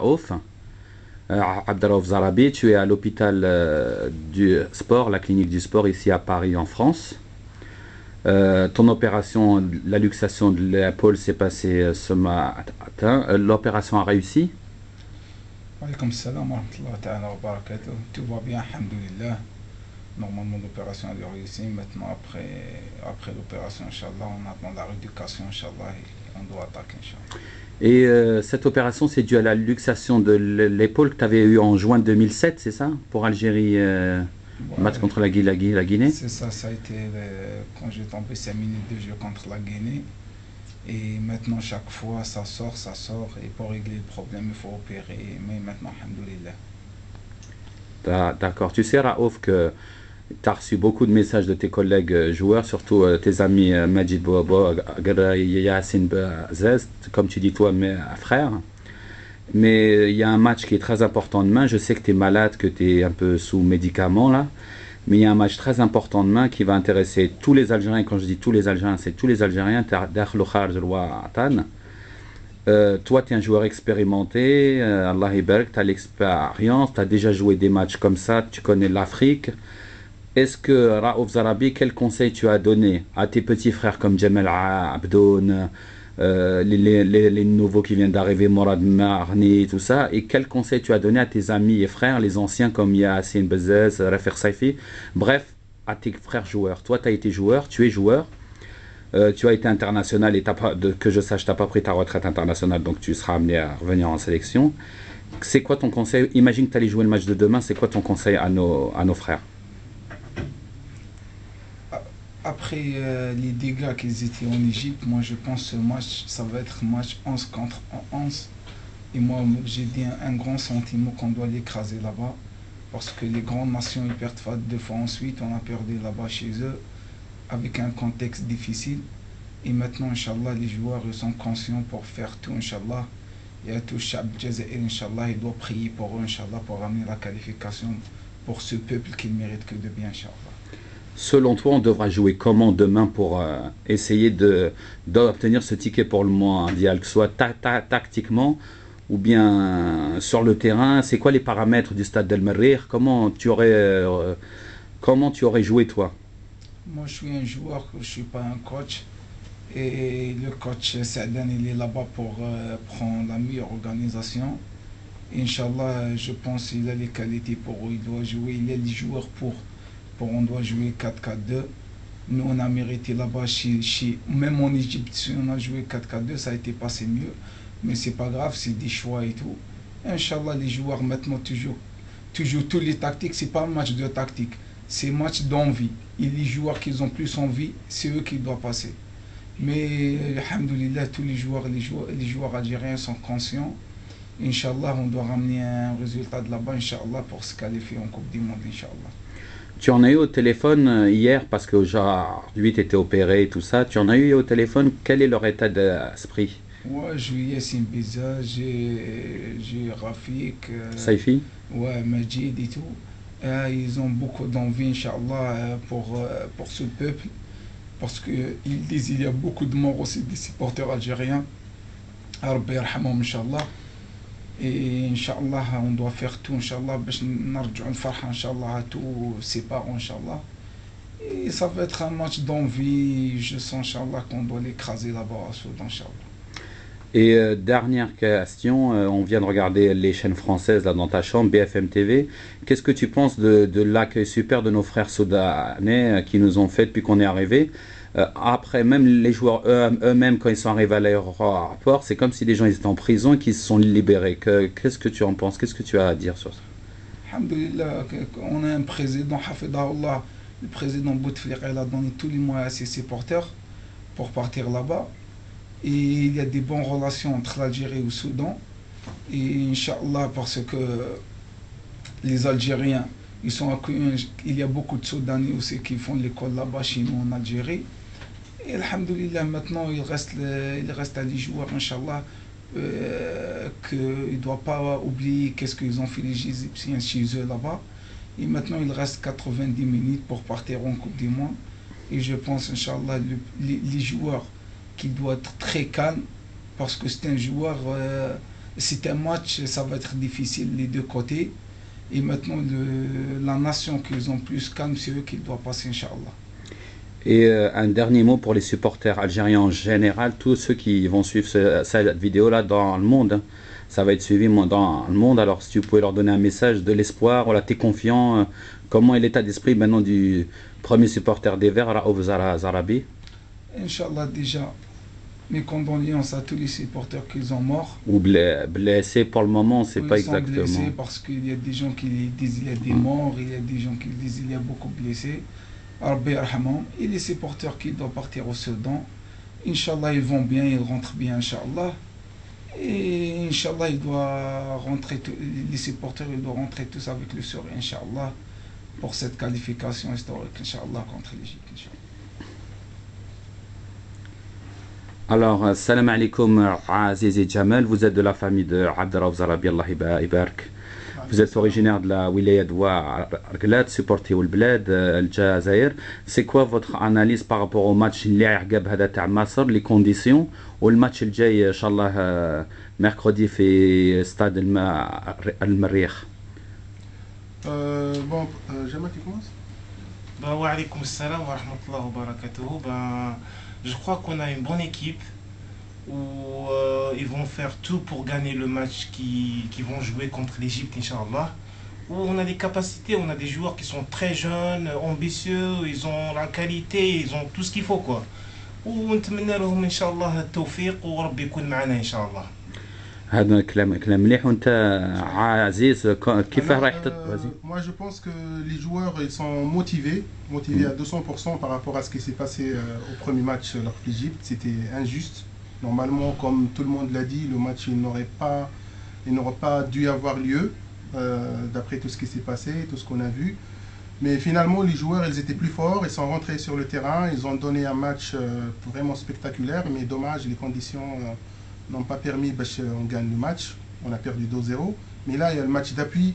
Raouf. Abdelraouf Zarabi, tu es à l'hôpital du sport, la clinique du sport ici à Paris en France. Ton opération, la luxation de l'épaule s'est passée ce matin. L'opération a réussi? Walaikum salam wa rahmatullahi ta'ala wa barakatuh. Tout va bien, alhamdoulilah. Normalement, l'opération a réussi. Maintenant, après l'opération, Inch'Allah, on attend la rééducation, Inch'Allah, et on doit attaquer, Inch'Allah. Et cette opération, c'est dû à la luxation de l'épaule que tu avais eue en juin 2007, c'est ça? Pour Algérie, match contre la Guinée? C'est ça, ça a été quand j'ai tombé 5 minutes de jeu contre la Guinée. Et maintenant, chaque fois, ça sort. Et pour régler le problème, il faut opérer. Mais maintenant, alhamdoulilah. D'accord. Tu sais, Raouf, que tu as reçu beaucoup de messages de tes collègues joueurs, surtout tes amis Majid Bouabo, Yassine Bazez, comme tu dis toi, mes frères. Mais il y a un match qui est très important demain. Je sais que tu es malade, que tu es un peu sous médicaments là. Mais il y a un match très important demain qui va intéresser tous les Algériens. Quand je dis tous les Algériens, c'est tous les Algériens. Toi, tu es un joueur expérimenté. Allah Iberk, tu as l'expérience. Tu as déjà joué des matchs comme ça. Tu connais l'Afrique. Est-ce que, Raouf Zarabi, quel conseil tu as donné à tes petits frères comme Jamal Abdoun, les nouveaux qui viennent d'arriver, Morad Marni, tout ça, et quel conseil tu as donné à tes amis et frères, les anciens comme Yassine Bezez, Rafer Saifi, bref, à tes frères joueurs? Toi, tu as été joueur, tu es joueur, tu as été international et que je sache, tu n'as pas pris ta retraite internationale, donc tu seras amené à revenir en sélection. C'est quoi ton conseil? Imagine que tu allais jouer le match de demain, c'est quoi ton conseil à nos frères? Après les dégâts qu'ils étaient en Égypte, moi je pense que ce match, ça va être un match 11 contre 11. Et moi j'ai dit un grand sentiment qu'on doit l'écraser là-bas. Parce que les grandes nations ils perdent 2 fois ensuite, on a perdu là-bas chez eux, avec un contexte difficile. Et maintenant, Inch'Allah, les joueurs ils sont conscients pour faire tout, Inch'Allah. Et tout le Chab Jazair, Inch'Allah, il doit prier pour eux, Inch'Allah, pour ramener la qualification pour ce peuple qui ne mérite que de bien, Inch'Allah. Selon toi, on devra jouer comment demain pour essayer d'obtenir ce ticket pour le mondial, que ce soit tactiquement ou bien sur le terrain? C'est quoi les paramètres du stade d'El Merrir? Comment tu aurais joué toi? Moi, je suis un joueur, je ne suis pas un coach. Et le coach Sadan, il est là-bas pour prendre la meilleure organisation. Inch'Allah, je pense qu'il a les qualités pour il doit jouer, il a les joueurs on doit jouer 4-4-2. Nous, on a mérité là-bas, même en Égypte, si on a joué 4-4-2, ça a été passé mieux. Mais c'est pas grave, c'est des choix et tout. Inch'Allah, les joueurs maintenant, toujours tous les tactiques, c'est pas un match de tactique, c'est un match d'envie. Et les joueurs qui ont plus envie, c'est eux qui doivent passer. Mais, alhamdoulilah, tous les joueurs algériens sont conscients. Inch'Allah, on doit ramener un résultat de là-bas, Inch'Allah, pour se qualifier en Coupe du Monde, Inch'Allah. Tu en as eu au téléphone hier parce qu'aujourd'hui tu étais opéré et tout ça. Tu en as eu au téléphone. Quel est leur état d'esprit? Ouais, j'ai Yassine Biza, j'ai Rafik, Saifi? ouais, Majid et tout. Ils ont beaucoup d'envie, Inch'Allah, pour ce peuple. Parce qu'ils disent qu'il y a beaucoup de morts aussi des supporters algériens. Rabbi yarhamhum, Inch'Allah. Et Inch'Allah, on doit faire tout, Inch'Allah, باش نرجعوا الفرحة, Inch'Allah, à tous ses parents, Inch'Allah. Et ça va être un match d'envie, je sens, Inch'Allah, qu'on doit l'écraser là-bas, à Soudan, Inch'Allah. Et dernière question, on vient de regarder les chaînes françaises là dans ta chambre, BFM TV. Qu'est-ce que tu penses de l'accueil super de nos frères soudanais qui nous ont fait depuis qu'on est arrivé? Après, même les joueurs eux-mêmes, quand ils sont arrivés à l'aéroport, c'est comme si les gens ils étaient en prison et qu'ils se sont libérés. Qu'est-ce que tu en penses? Qu'est-ce que tu as à dire sur ça? Alhamdulillah, on a un président, Hafidahullah, le président Bouteflika, il a donné tous les moyens à ses supporters pour partir là-bas. Et il y a des bonnes relations entre l'Algérie et le Soudan. Et Inch'Allah, parce que les Algériens, ils sont accueillis, il y a beaucoup de Soudanais aussi qui font l'école là-bas chez nous en Algérie. Et alhamdoulilah, maintenant il reste à les joueurs, Inch'Allah, qu'ils ne doivent pas oublier qu'est-ce qu'ils ont fait les Égyptiens chez eux là-bas. Et maintenant il reste 90 minutes pour partir en Coupe du Monde. Et je pense, Inch'Allah, les joueurs qui doivent être très calmes, parce que c'est un joueur C'est un match, ça va être difficile les deux côtés. Et maintenant, la nation qu'ils ont plus calme, c'est eux qui doivent passer, Inch'Allah. Et un dernier mot pour les supporters algériens en général, tous ceux qui vont suivre cette vidéo-là dans le monde. Hein. Ça va être suivi dans le monde. Alors, si tu pouvais leur donner un message de l'espoir, voilà, t'es confiant. Comment est l'état d'esprit maintenant du premier supporter des Verts, Raouf Zarabi? Inch'Allah, déjà, mes condoléances à tous les supporters qu'ils ont morts. Ou blessés pour le moment, on ne sait pas Ils sont exactement. blessés parce qu'il y a des gens qui disent qu'il y a des morts, il y a des gens qui disent qu'il y a beaucoup de blessés. Rabbi yarhamhum. Et les supporters qui doivent partir au Soudan, Inch'Allah, ils vont bien, ils rentrent bien, Inch'Allah. Et Inch'Allah, les supporters, ils doivent rentrer tous avec le sourire, Inch'Allah, pour cette qualification historique, Inch'Allah, contre l'Égypte, Inch'Allah. Alors, salam alaikum Aziz et Jamal, vous êtes de la famille de Abd Raouf Zarabi, Allah Ibarak. Vous êtes originaire de la wilaya de Ouarglat, supporter au Bled, Al Jazair. C'est quoi votre analyse par rapport au match les conditions ou le match le jay, Inch'Allah, mercredi في stade Al-Marrikh? Bon, Jamal, tu commences? Wa alaykoum salam wa rahmatullahi wa barakatuh. Je crois qu'on a une bonne équipe où ils vont faire tout pour gagner le match qui vont jouer contre l'Égypte, Inch'Allah. Où on a des capacités, on a des joueurs qui sont très jeunes, ambitieux, ils ont la qualité, ils ont tout ce qu'il faut, quoi. ونتمنى لهم ان شاء الله التوفيق وربي يكون معنا ان شاء الله. هذا كلام مليح. وانت عزيز كيفاه رايح Moi je pense que les joueurs ils sont motivés à 200% par rapport à ce qui s'est passé au premier match contre l'Égypte. C'était injuste. Normalement, comme tout le monde l'a dit, le match il n'aurait pas dû avoir lieu d'après tout ce qui s'est passé, tout ce qu'on a vu. Mais finalement, les joueurs, ils étaient plus forts, ils sont rentrés sur le terrain, ils ont donné un match vraiment spectaculaire, mais dommage, les conditions n'ont pas permis qu'on gagne le match. On a perdu 2-0. Mais là, il y a le match d'appui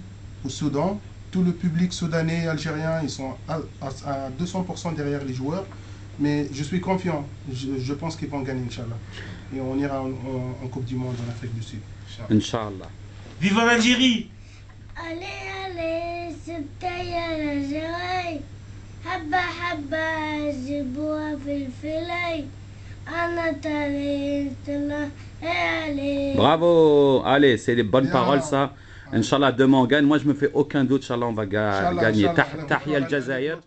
au Soudan. Tout le public soudanais, algérien, ils sont à 200% derrière les joueurs. Mais je suis confiant, je pense qu'ils vont gagner, Inch'Allah. Et on ira en Coupe du Monde en Afrique du Sud. Inch'Allah. Vive l'Algérie! allez, allez, سبتي الجراي حبة حبة جيبوها في الفيلي أنا تريت الله allez. Bravo! Allez, c'est des bonnes paroles ça. Inch'Allah, demain on gagne. Moi je me fais aucun doute, Inch'Allah on va gagner. Tahia al Jazair.